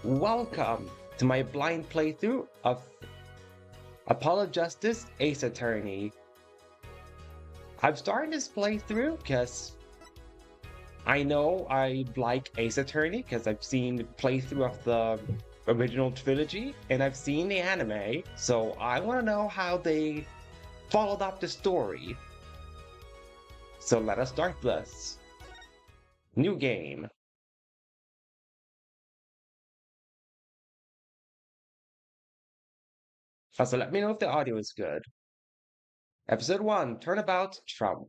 Welcome to my blind playthrough of Apollo Justice Ace Attorney. I'm starting this playthrough because I know I like Ace Attorney because I've seen the playthrough of the original trilogy and I've seen the anime, so I want to know how they followed up the story. So let us start this. New game. So let me know if the audio is good. Episode 1, Turnabout, Trump.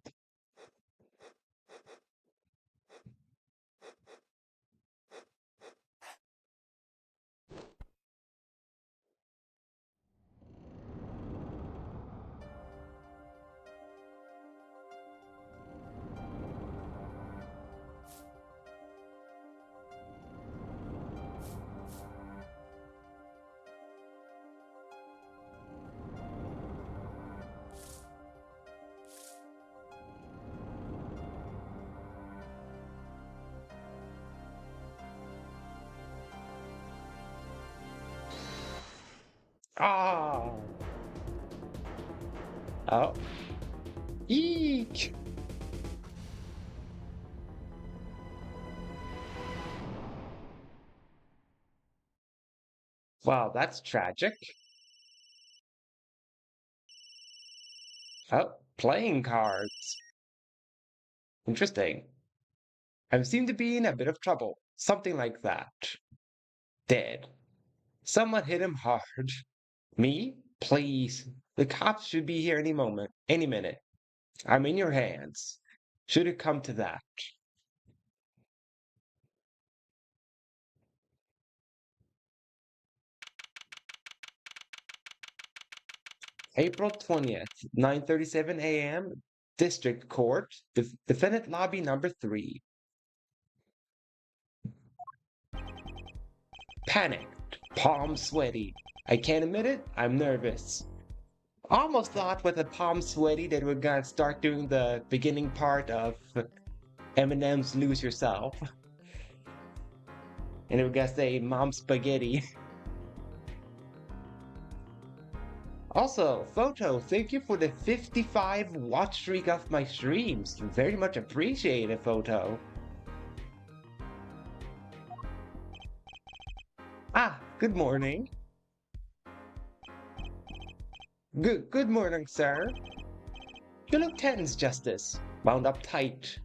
Ah! Oh. Eek! Wow, that's tragic. Oh, playing cards. Interesting. I seem to be in a bit of trouble. Something like that. Dead. Someone hit him hard. Me? Please. The cops should be here any moment, any minute. I'm in your hands. Should it come to that. April 20th, 9:37 a.m. District Court, Defendant Lobby number 3. Panicked, palms sweaty. I can't admit it, I'm nervous. Almost thought with a palm sweaty that we're gonna start doing the beginning part of Eminem's Lose Yourself. And we're gonna say Mom Spaghetti. Also, Photo, thank you for the 55 watch streak of my streams. Very much appreciated, Photo. Ah, good morning. Good morning, sir. You look tense, Justice. Wound up tight.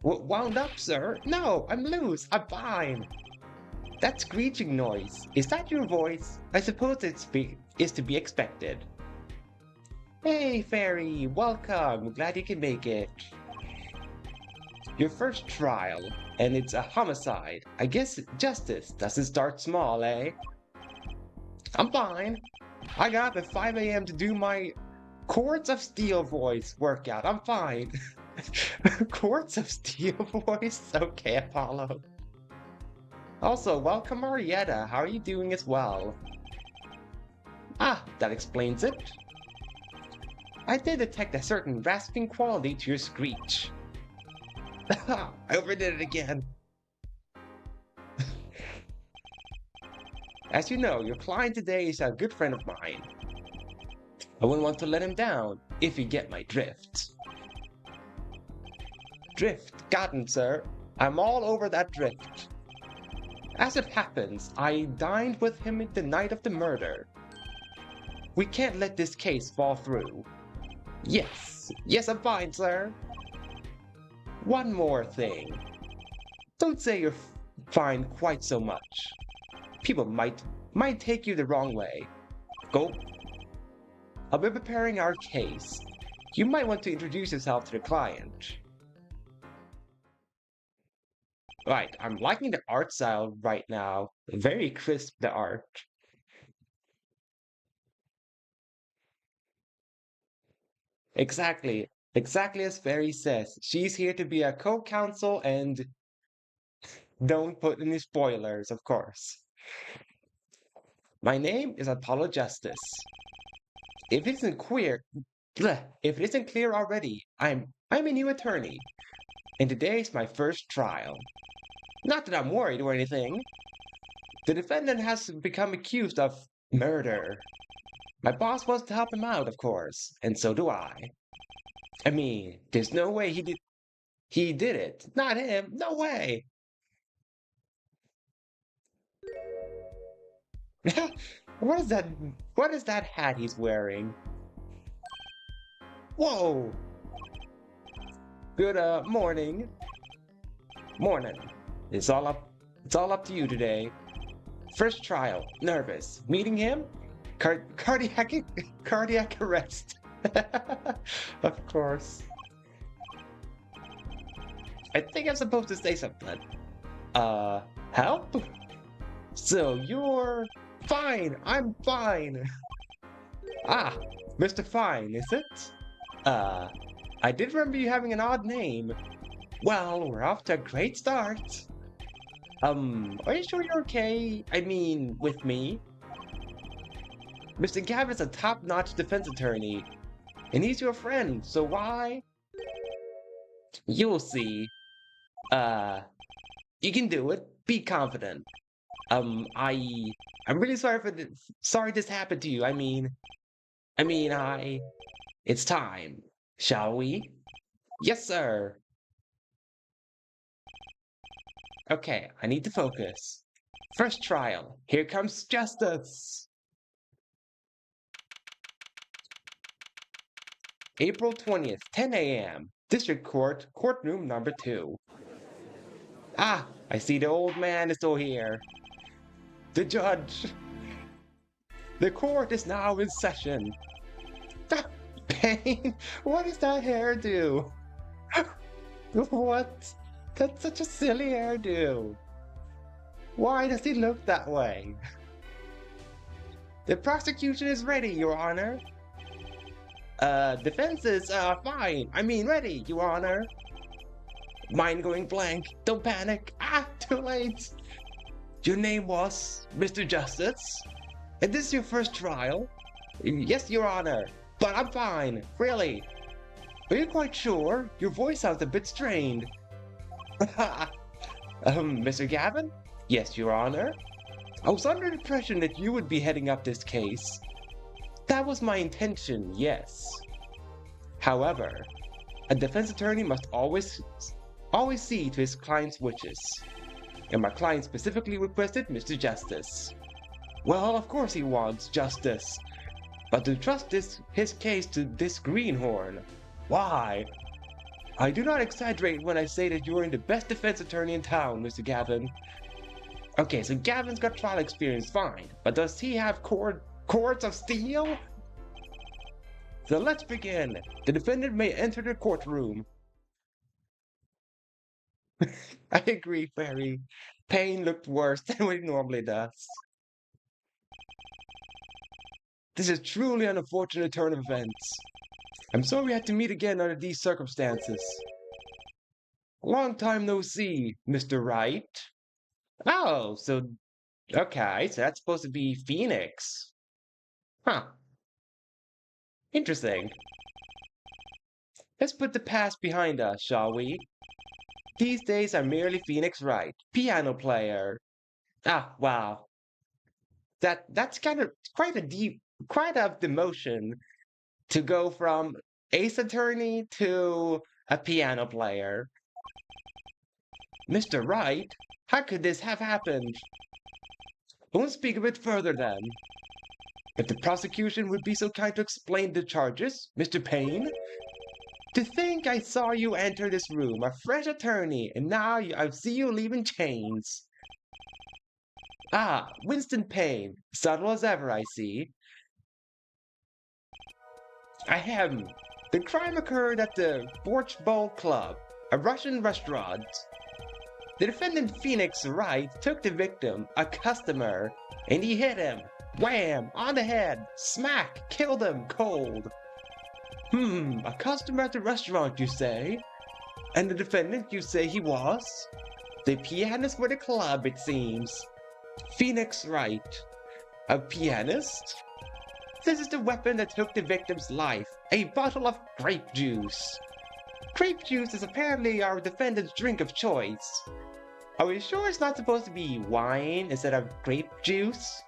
Wound up, sir? No, I'm loose. I'm fine. That screeching noise. Is that your voice? I suppose is to be expected. Hey, Fairy. Welcome. Glad you can make it. Your first trial, and it's a homicide. I guess justice doesn't start small, eh? I'm fine. I got up at 5 a.m. to do my Quartz of Steel voice workout. I'm fine. Quartz of Steel voice? Okay, Apollo. Also, welcome Marietta. How are you doing as well? Ah, that explains it. I did detect a certain rasping quality to your screech. I overdid it again. As you know, your client today is a good friend of mine. I wouldn't want to let him down, if you get my drift. Drift, gotten, sir. I'm all over that drift. As it happens, I dined with him the night of the murder. We can't let this case fall through. Yes, I'm fine, sir. One more thing. Don't say you're fine quite so much. People might take you the wrong way. Go. I'll be preparing our case. You might want to introduce yourself to the client. Right, I'm liking the art style right now. Very crisp, the art. Exactly. Exactly as Fairy says. She's here to be a co-counsel and don't put any spoilers, of course. My name is Apollo Justice. If it isn't if it isn't clear already, I'm a new attorney, and today is my first trial. Not that I'm worried or anything. The defendant has become accused of murder. My boss wants to help him out, of course, and so do I. I mean, there's no way he did it. Not him. No way. What is that? What is that hat he's wearing? Whoa. Good morning. Morning. It's all up to you today. First trial. Nervous. Meeting him? Cardiac arrest. Of course. I think I'm supposed to say something. Help? So you're fine. I'm fine. Ah, Mr. Fine, is it? I did remember you having an odd name. Well, we're off to a great start. Are you sure you're okay? I mean, with me? Mr. Gavin's a top-notch defense attorney, and he's your friend, so why? You'll see. You can do it. Be confident. I'm really sorry for this. Sorry this happened to you. It's time. Shall we? Yes, sir. Okay, I need to focus. First trial. Here comes justice. April 20th, 10 a.m. District Court, courtroom number 2. Ah, I see the old man is still here. The judge. The court is now in session. Pain, what does that hairdo? What? That's such a silly hairdo. Why does he look that way? The prosecution is ready, Your Honor. Defense is, fine. Ready, Your Honor. Mind going blank. Don't panic. Ah, too late. Your name was Mr. Justice? And this is your first trial? Yes, Your Honor. But I'm fine. Really. Are you quite sure? Your voice sounds a bit strained. Mr. Gavin? Yes, Your Honor. I was under the impression that you would be heading up this case. That was my intention, yes. However, a defense attorney must always see to his client's wishes. And my client specifically requested Mr. Justice. Well, of course he wants justice. But to trust his case to this greenhorn, why? I do not exaggerate when I say that you are the best defense attorney in town, Mr. Gavin. Okay, so Gavin's got trial experience, fine. But does he have cords of steel? So let's begin. The defendant may enter the courtroom. I agree, Fairy. Payne looked worse than what he normally does. This is truly an unfortunate turn of events. I'm sorry we had to meet again under these circumstances. Long time no see, Mr. Wright. Oh, okay, so that's supposed to be Phoenix. Huh. Interesting. Let's put the past behind us, shall we? These days I'm merely Phoenix Wright, piano player. Ah, wow. That's quite a demotion to go from ace attorney to a piano player. Mr. Wright, how could this have happened? Won't speak a bit further then. If the prosecution would be so kind to explain the charges, Mr. Payne? To think I saw you enter this room, a fresh attorney, and now I see you leaving chains. Ah, Winston Payne, subtle as ever, I see. Ahem. The crime occurred at the Borch Bowl Club, a Russian restaurant. The defendant Phoenix Wright took the victim, a customer, and he hit him. Wham! On the head. Smack! Killed him cold. A customer at the restaurant, you say? And the defendant, you say he was? The pianist for the club, it seems. Phoenix Wright. A pianist? This is the weapon that took the victim's life. A bottle of grape juice. Grape juice is apparently our defendant's drink of choice. Are we sure it's not supposed to be wine instead of grape juice?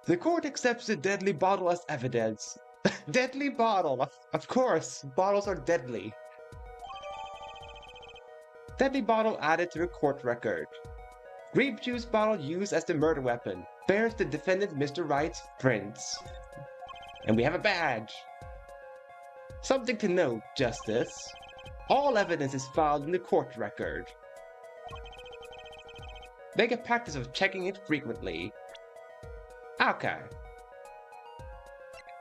The court accepts the deadly bottle as evidence. Deadly bottle, of course, bottles are deadly. Deadly bottle added to the court record. Grape juice bottle used as the murder weapon. Bears the defendant Mr. Wright's prints. And we have a badge. Something to note, Justice. All evidence is filed in the court record. Make a practice of checking it frequently. Okay.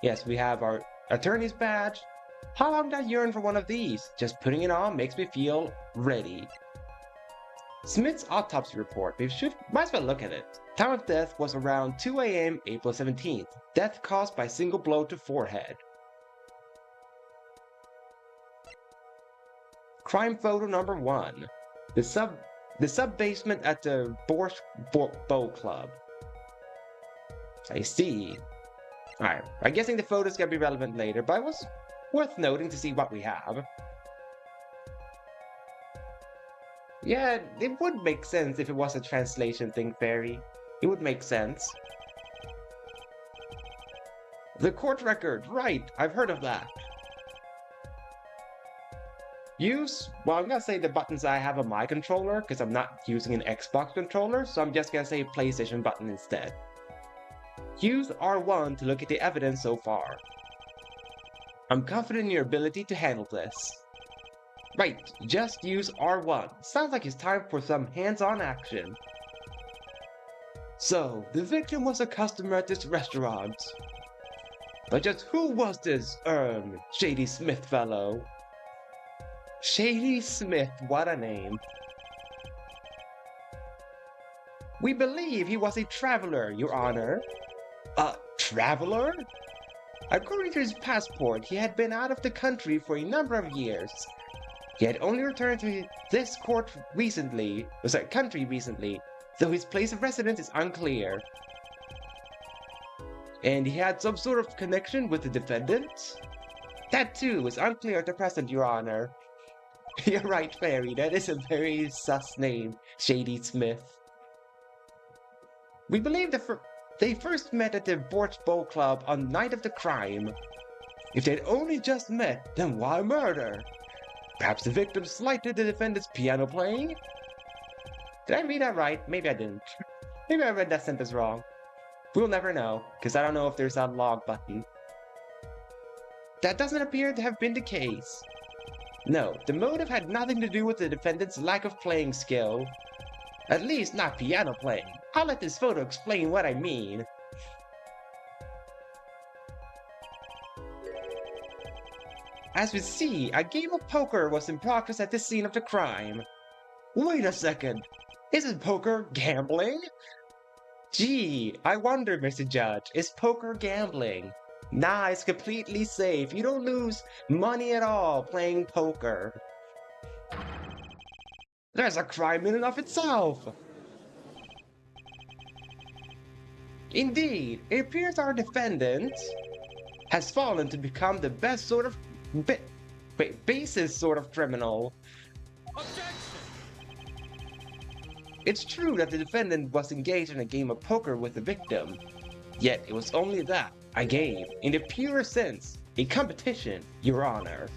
Yes, we have our attorney's badge. How long did I yearn for one of these? Just putting it on makes me feel ready. Smith's autopsy report. We might as well look at it. Time of death was around 2 a.m. April 17th. Death caused by single blow to forehead. Crime photo number 1. The sub basement at the Bow Club. I see. Alright, I'm guessing the photos can be relevant later, but it was worth noting to see what we have. Yeah, it would make sense if it was a translation thing, Fairy. It would make sense. The court record, right, I've heard of that. Well, I'm gonna say the buttons I have on my controller, because I'm not using an Xbox controller, so I'm just gonna say PlayStation button instead. Use R1 to look at the evidence so far. I'm confident in your ability to handle this. Right, just use R1. Sounds like it's time for some hands-on action. So, the victim was a customer at this restaurant. But just who was this, Shady Smith fellow? Shady Smith, what a name. We believe he was a traveler, Your Honor. A traveler? According to his passport, he had been out of the country for a number of years. He had only returned to this country recently, though his place of residence is unclear. And he had some sort of connection with the defendant? That too is unclear at the present, Your Honor. You're right, Fairy, that is a very sus name, Shady Smith. We believe they first met at the Bow Club on the night of the crime. If they'd only just met, then why murder? Perhaps the victim slighted the defendant's piano playing? Did I read that right? Maybe I didn't. Maybe I read that sentence wrong. We'll never know, because I don't know if there's a log button. That doesn't appear to have been the case. No, the motive had nothing to do with the defendant's lack of playing skill. At least not piano playing. I'll let this photo explain what I mean. As we see, a game of poker was in progress at the scene of the crime. Wait a second. Isn't poker gambling? Gee, I wonder, Mr. Judge, is poker gambling? Nah, it's completely safe. You don't lose money at all playing poker. There's a crime in and of itself. Indeed, it appears our defendant has fallen to become the best sort of basest sort of criminal. Objection! It's true that the defendant was engaged in a game of poker with the victim. Yet it was only that, a game, in the pure sense, a competition, Your Honor.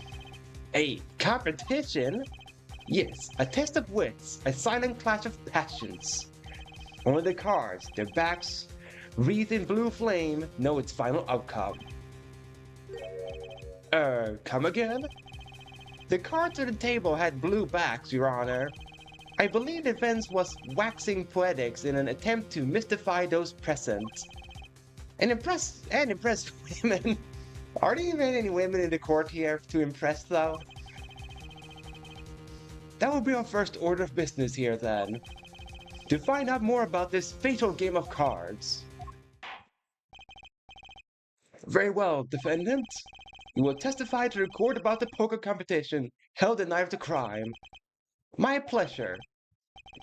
A competition? Yes, a test of wits, a silent clash of passions. Only the cards, their backs wreathed in blue flame, know its final outcome. Come again? The cards on the table had blue backs, Your Honor. I believe the defense was waxing poetics in an attempt to mystify those present. And impress women. Are there even any women in the court here to impress, though? That will be our first order of business here, then. To find out more about this fatal game of cards. Very well, defendant. You will testify to the court about the poker competition held the night of the crime. My pleasure.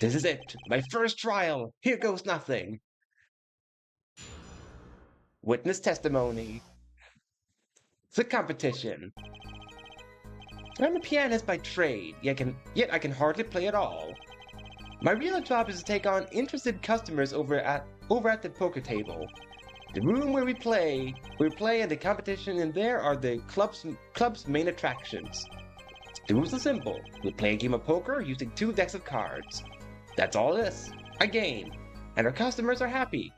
This is it, my first trial. Here goes nothing. Witness testimony. The competition. I'm a pianist by trade, yet I can hardly play at all. My real job is to take on interested customers over at the poker table. The room where we play and the competition in there are the club's main attractions. The rules are simple. We play a game of poker using 2 decks of cards. That's all it is. A game. And our customers are happy.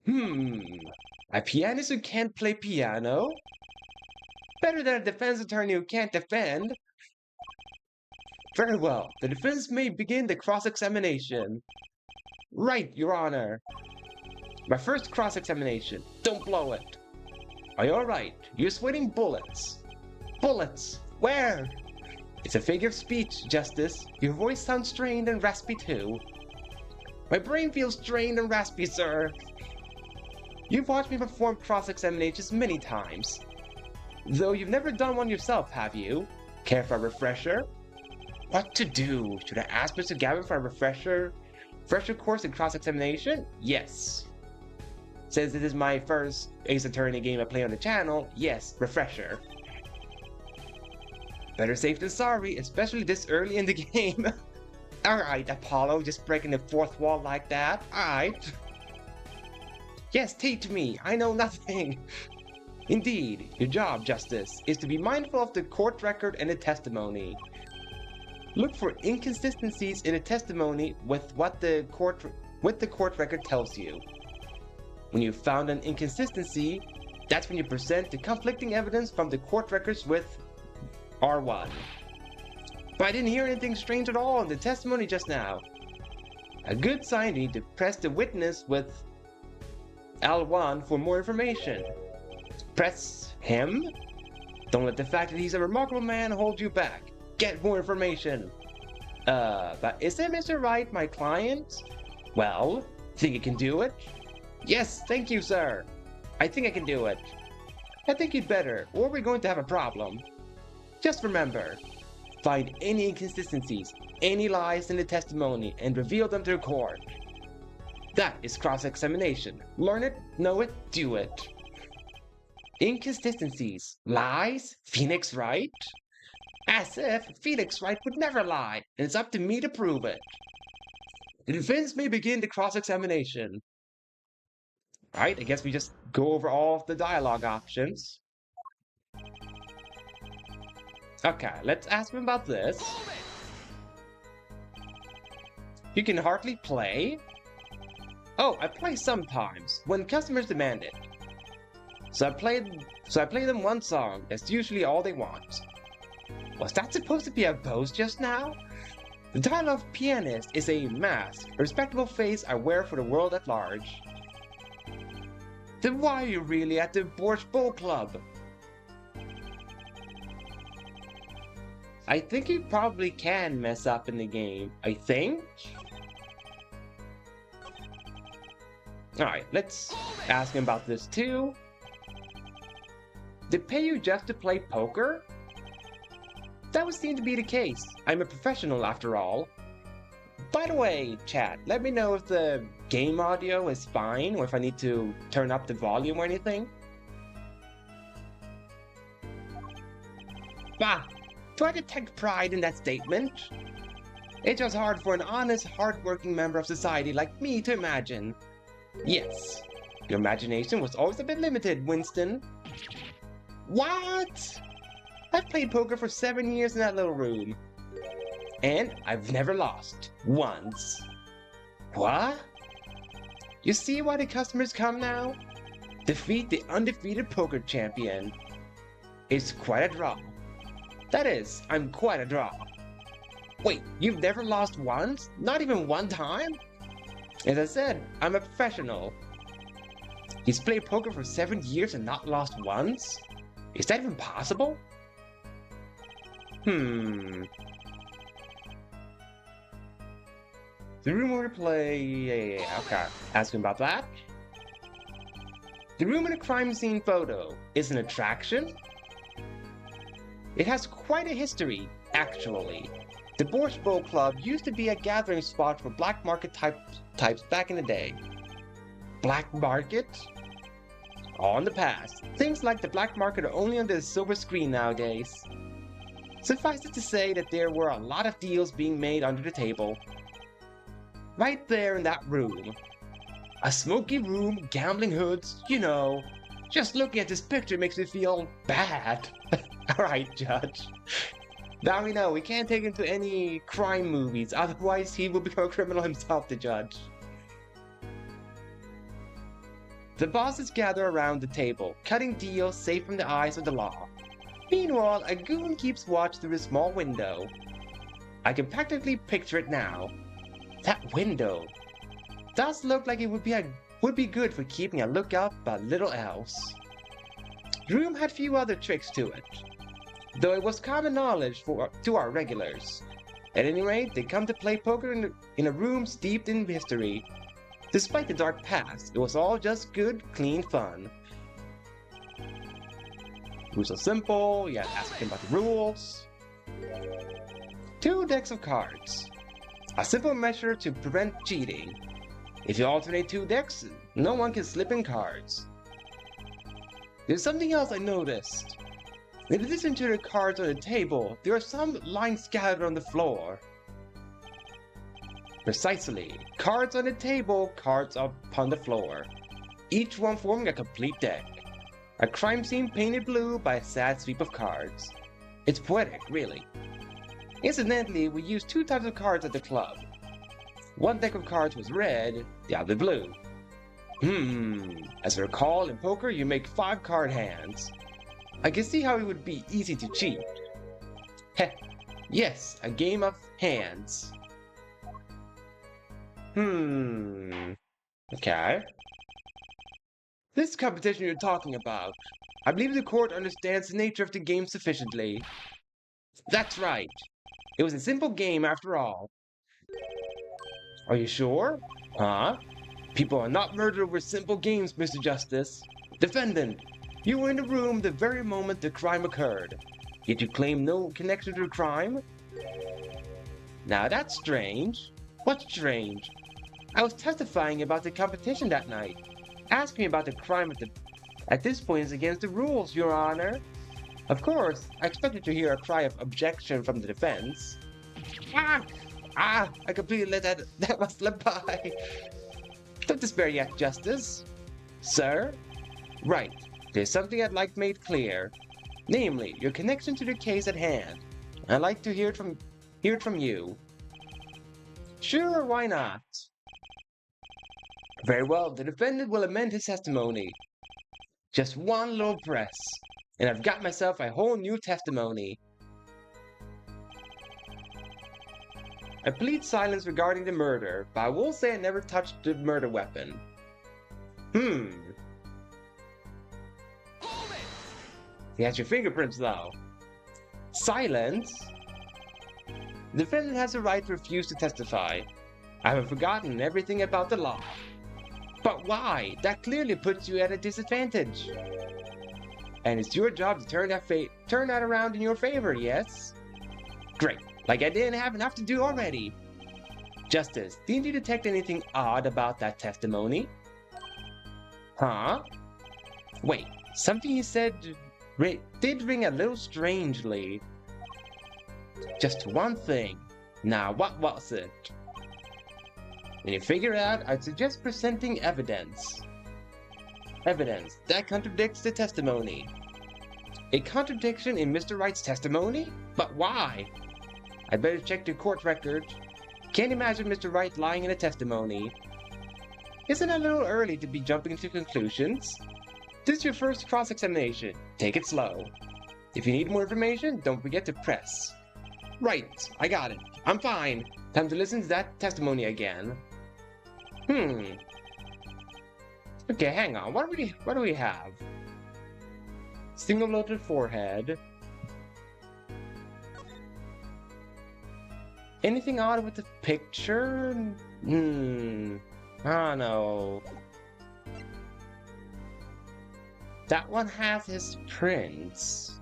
A pianist who can't play piano? Better than a defense attorney who can't defend. Very well. The defense may begin the cross-examination. Right, Your Honor. My first cross-examination. Don't blow it. Are you alright? You're sweating bullets. Bullets? Where? It's a figure of speech, Justice. Your voice sounds strained and raspy too. My brain feels strained and raspy, sir. You've watched me perform cross-examinations many times. Though you've never done one yourself, have you? Care for a refresher? What to do? Should I ask Mr. Gavin for a refresher course in cross-examination? Yes. Since it is my first Ace Attorney game I play on the channel, yes, refresher. Better safe than sorry, especially this early in the game. Alright, Apollo, just breaking the fourth wall like that. Alright. Yes, teach me. I know nothing. Indeed, your job, Justice, is to be mindful of the court record and the testimony. Look for inconsistencies in the testimony with what the court record tells you. When you've found an inconsistency, that's when you present the conflicting evidence from the court records with R1. But I didn't hear anything strange at all in the testimony just now. A good sign, you need to press the witness with L1 for more information. Press him? Don't let the fact that he's a remarkable man hold you back. Get more information. But isn't Mr. Wright my client? Well, think you can do it? Yes, thank you, sir. I think I can do it. I think you'd better, or we're going to have a problem. Just remember, find any inconsistencies, any lies in the testimony, and reveal them to the court. That is cross-examination. Learn it, know it, do it. Inconsistencies, lies, Phoenix Wright? As if Phoenix Wright would never lie, and it's up to me to prove it. The defense may begin the cross-examination. Right, I guess we just go over all of the dialogue options. Okay, let's ask him about this. You can hardly play? Oh, I play sometimes, when customers demand it. So I play them one song, that's usually all they want. Was that supposed to be a boast just now? The title of pianist is a mask, a respectable face I wear for the world at large. Then why are you really at the Borscht Bowl Club? I think you probably can mess up in the game, I think? Alright, let's ask him about this too. They pay you just to play poker? That would seem to be the case. I'm a professional after all. By the way, chat, let me know if the game audio is fine or if I need to turn up the volume or anything. Bah! Do I detect pride in that statement? It's just hard for an honest, hard-working member of society like me to imagine. Yes, your imagination was always a bit limited, Winston. What? I've played poker for 7 years in that little room. And I've never lost. Once. What? You see why the customers come now? Defeat the undefeated poker champion. It's quite a draw. That is, I'm quite a draw. Wait, you've never lost once? Not even one time? As I said, I'm a professional. He's played poker for 7 years and not lost once? Is that even possible? The room where to play... okay. Ask him about that. The room in the crime scene photo is an attraction? It has quite a history, actually. The Borscht Bowl Club used to be a gathering spot for black market types back in the day. Black market? All in the past. Things like the black market are only on the silver screen nowadays. Suffice it to say that there were a lot of deals being made under the table. Right there in that room. A smoky room, gambling hoods, you know. Just looking at this picture makes me feel bad. Alright, Judge. Now we know we can't take him to any crime movies, otherwise he will become a criminal himself, the judge. The bosses gather around the table, cutting deals safe from the eyes of the law. Meanwhile, a goon keeps watch through a small window. I can practically picture it now. That window does look like it would be good for keeping a lookout but little else. The room had few other tricks to it, though it was common knowledge to our regulars. At any rate, they come to play poker in a room steeped in history. Despite the dark past, it was all just good, clean fun. Rules are simple, you have to ask him about the rules. 2 decks of cards. A simple measure to prevent cheating. If you alternate 2 decks, no one can slip in cards. There's something else I noticed. In addition to the cards on the table, there are some lying scattered on the floor. Precisely. Cards on the table, cards upon the floor. Each one forming a complete deck. A crime scene painted blue by a sad sweep of cards. It's poetic, really. Incidentally, we used 2 types of cards at the club. One deck of cards was red, the other blue. As I recall, in poker you make 5 card hands. I can see how it would be easy to cheat. Heh, yes, a game of hands. Okay. This competition you're talking about, I believe the court understands the nature of the game sufficiently. That's right. It was a simple game after all. Are you sure? Huh? People are not murdered over simple games, Mr. Justice. Defendant, you were in the room the very moment the crime occurred. Yet you claim no connection to the crime? Now that's strange. What's strange? I was testifying about the competition that night. Asking about the crime at this point is against the rules, Your Honor. Of course, I expected to hear a cry of objection from the defense. I completely let that one slip by. Don't despair yet, Justice. Sir? Right. There's something I'd like made clear. Namely, your connection to the case at hand. I'd like to hear it from you. Sure, why not? Very well, the defendant will amend his testimony. Just one little press, and I've got myself a whole new testimony. I plead silence regarding the murder, but I will say I never touched the murder weapon. He has your fingerprints, though. Silence? The defendant has the right to refuse to testify. I haven't forgotten everything about the law. But why? That clearly puts you at a disadvantage. And it's your job to turn that around in your favor, yes? Great. Like I didn't have enough to do already. Justice, didn't you detect anything odd about that testimony? Huh? Wait, something you said did ring a little strangely. Just one thing. Now, what was it? When you figure it out, I'd suggest presenting evidence. Evidence that contradicts the testimony. A contradiction in Mr. Wright's testimony? But why? I'd better check the court record. Can't imagine Mr. Wright lying in a testimony. Isn't it a little early to be jumping to conclusions? This is your first cross-examination. Take it slow. If you need more information, don't forget to press. Right, I got it. I'm fine. Time to listen to that testimony again. Okay, hang on. What do we have? Single loaded forehead. Anything odd with the picture? I don't know. That one has his prints.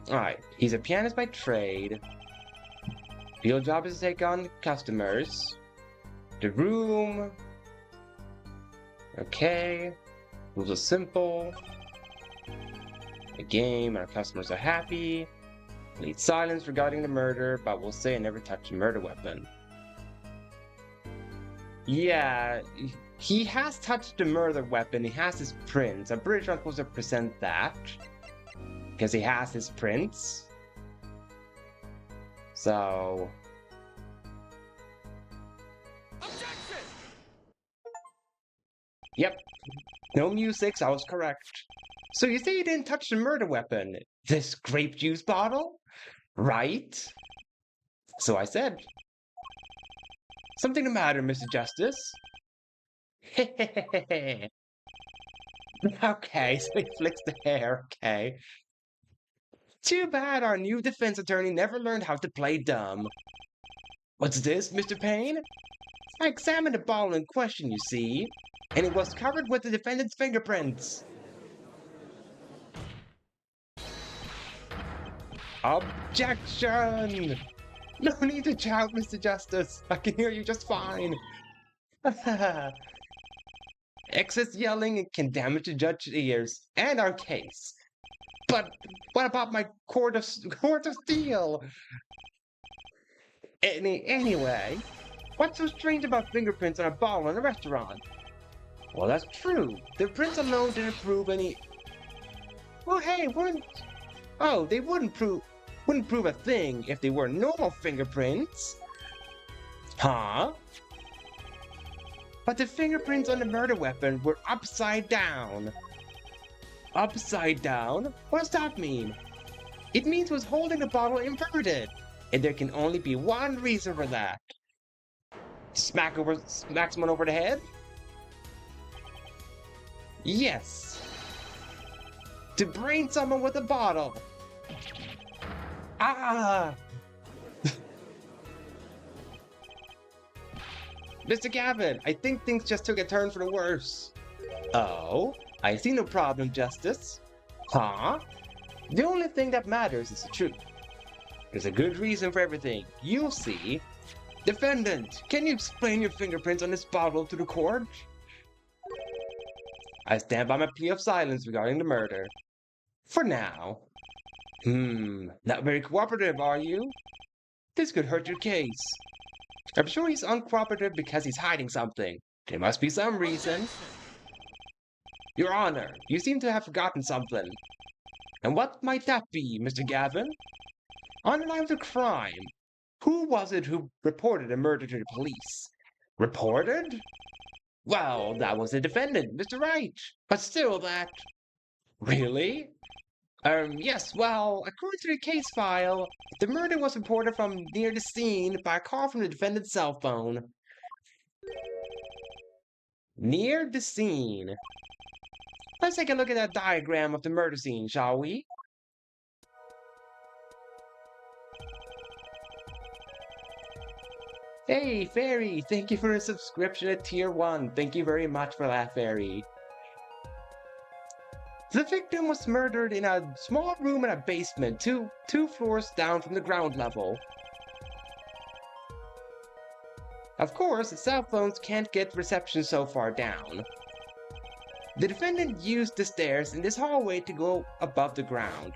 Alright, he's a pianist by trade. Real job is to take on customers. The room. Okay. Rules are simple. A game, our customers are happy. Need silence regarding the murder, but we'll say I never touched a murder weapon. Yeah, he has touched the murder weapon. He has his prints. I'm pretty sure I'm supposed to present that. Because he has his prints. So... Objection! Yep. No music, so I was correct. So you say you didn't touch the murder weapon? This grape juice bottle? Right? So I said. Something the matter, Mr. Justice? Okay, so he flicks the hair, okay. Too bad our new defense attorney never learned how to play dumb. What's this, Mr. Payne? I examined the bottle in question, you see, and it was covered with the defendant's fingerprints. Objection! No need to shout, Mr. Justice. I can hear you just fine. Excess yelling can damage the judge's ears and our case. But what about my court of steel? Anyway, what's so strange about fingerprints on a bottle in a restaurant? Well, that's true. The prints alone didn't prove any. Well, hey, they wouldn't prove a thing if they were normal fingerprints. Huh? But the fingerprints on the murder weapon were upside down. Upside down? What does that mean? It means it was holding the bottle inverted. And there can only be one reason for that. Smack someone over the head? Yes. To brain someone with a bottle. Ah! Mr. Gavin, I think things just took a turn for the worse. Oh? I see no problem, Justice. Huh? The only thing that matters is the truth. There's a good reason for everything. You'll see. Defendant, can you explain your fingerprints on this bottle to the court? I stand by my plea of silence regarding the murder. For now. Not very cooperative, are you? This could hurt your case. I'm sure he's uncooperative because he's hiding something. There must be some reason. Your Honor, you seem to have forgotten something. And what might that be, Mr. Gavin? On the line of the crime, who was it who reported a murder to the police? Reported? Well, that was the defendant, Mr. Wright. But still that... Really? Yes, well, according to the case file, the murder was reported from near the scene by a call from the defendant's cell phone. Near the scene. Let's take a look at that diagram of the murder scene, shall we? Hey, Fairy! Thank you for a subscription at Tier 1. Thank you very much for that, Fairy. The victim was murdered in a small room in a basement, two floors down from the ground level. Of course, the cell phones can't get reception so far down. The defendant used the stairs in this hallway to go above the ground.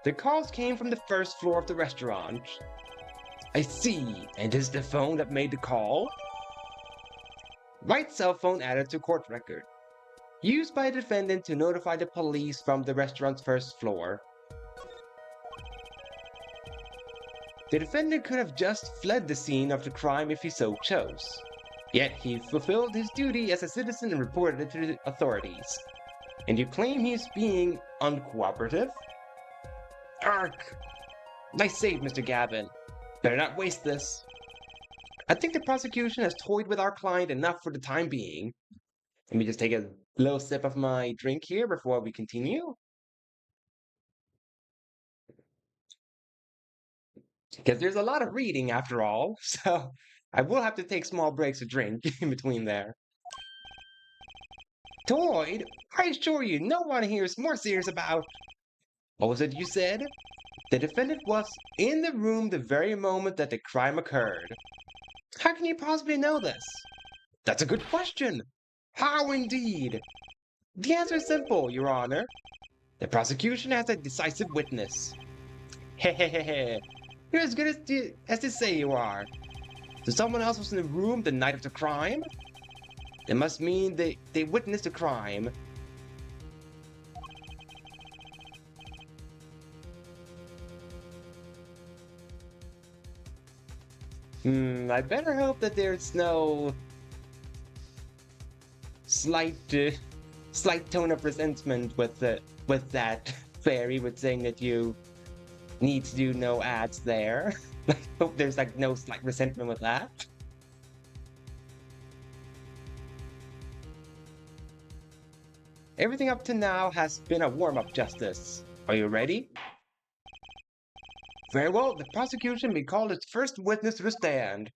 The calls came from the first floor of the restaurant. I see, and is the phone that made the call? Right cell phone added to court record. Used by the defendant to notify the police from the restaurant's first floor. The defendant could have just fled the scene of the crime if he so chose. Yet he fulfilled his duty as a citizen and reported it to the authorities. And you claim he's being uncooperative? Ark! Nice save, Mr. Gavin. Better not waste this. I think the prosecution has toyed with our client enough for the time being. Let me just take a little sip of my drink here before we continue. Because there's a lot of reading after all, so I will have to take small breaks of drink in between there. Toyed? I assure you, no one here is more serious about... What was it you said? The defendant was in the room the very moment that the crime occurred. How can you possibly know this? That's a good question. How indeed? The answer is simple, Your Honor. The prosecution has a decisive witness. Hehehe. You're as good as they say you are. So someone else was in the room the night of the crime? It must mean they witnessed the crime. I better hope that there's no slight tone of resentment with that fairy with saying that you need to do no ads there. I hope there's like no slight resentment with that. Everything up to now has been a warm-up, Justice. Are you ready? Very well, the prosecution may call its first witness to the stand.